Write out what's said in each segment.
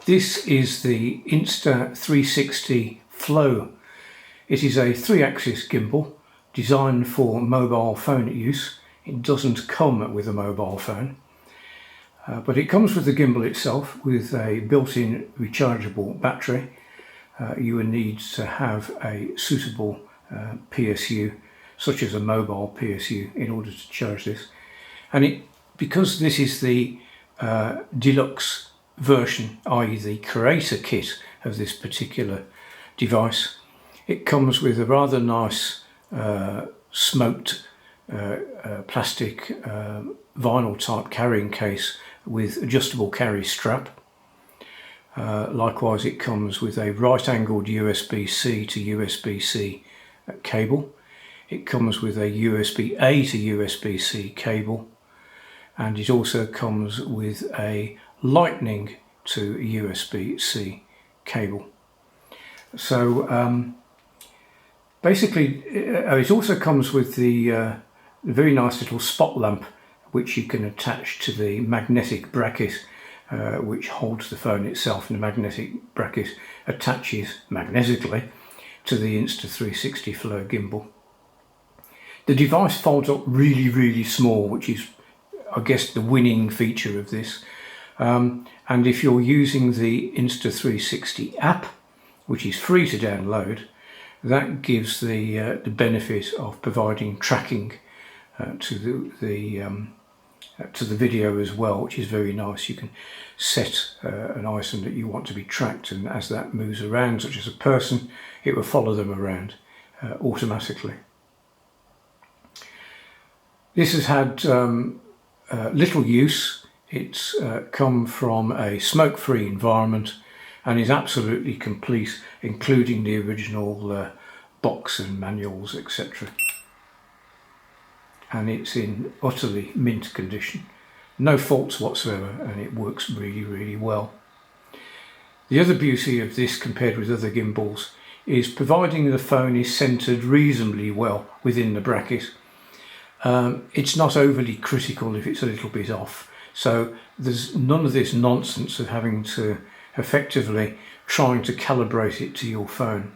This is the Insta360 Flo. It is a 3-axis gimbal designed for mobile phone use. It doesn't come with a mobile phone, but it comes with the gimbal itself with a built-in rechargeable battery. You will need to have a suitable PSU, such as a mobile PSU, in order to charge this. And because this is the deluxe version, i.e. the creator kit of this particular device, it comes with a rather nice smoked plastic vinyl type carrying case with adjustable carry strap. Likewise, it comes with a right angled USB-C to USB-C cable. It comes with a USB-A to USB-C cable, and it also comes with a Lightning to USB-C cable. So basically it also comes with the very nice little spot lamp, which you can attach to the magnetic bracket which holds the phone itself, and the magnetic bracket attaches magnetically to the Insta360 Flo gimbal. The device folds up really small, which is, I guess, the winning feature of this. And if you're using the Insta360 app, which is free to download, that gives the benefit of providing tracking to the video as well, which is very nice. You can set an item that you want to be tracked, and as that moves around, such as a person, it will follow them around automatically. This has had little use. It's come from a smoke-free environment and is absolutely complete, including the original box and manuals, etc. And it's in utterly mint condition. No faults whatsoever, and it works really well. The other beauty of this compared with other gimbals is providing the phone is centered reasonably well within the bracket. It's not overly critical if it's a little bit off. So there's none of this nonsense of having to effectively trying to calibrate it to your phone.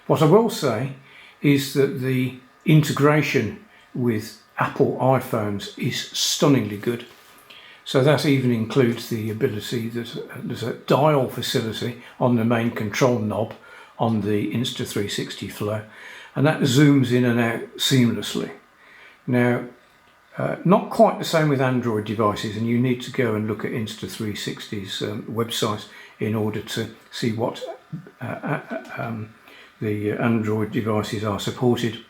What I will say is that the integration with Apple iPhones is stunningly good. So that even includes the ability that there's a dial facility on the main control knob on the Insta360 Flo, and that zooms in and out seamlessly. Now, not quite the same with Android devices, and you need to go and look at Insta360's website in order to see what the Android devices are supported.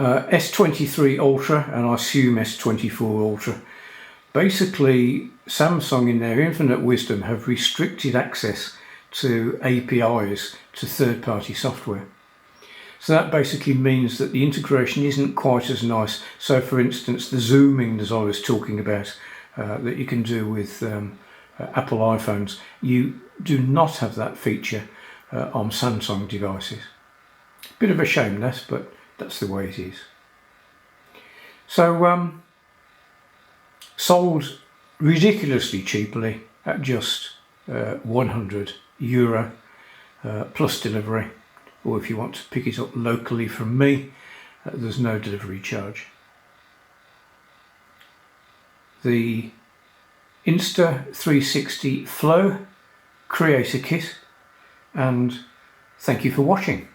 S23 Ultra, and I assume S24 Ultra, basically Samsung in their infinite wisdom have restricted access to APIs to third-party software. So that basically means that the integration isn't quite as nice. So for instance, the zooming that I was talking about that you can do with Apple iPhones, you do not have that feature on Samsung devices. Bit of a shame that, but that's the way it is. So sold ridiculously cheaply at just €100 plus delivery. Or if you want to pick it up locally from me, there's no delivery charge. The Insta360 Flo Creator Kit, and thank you for watching.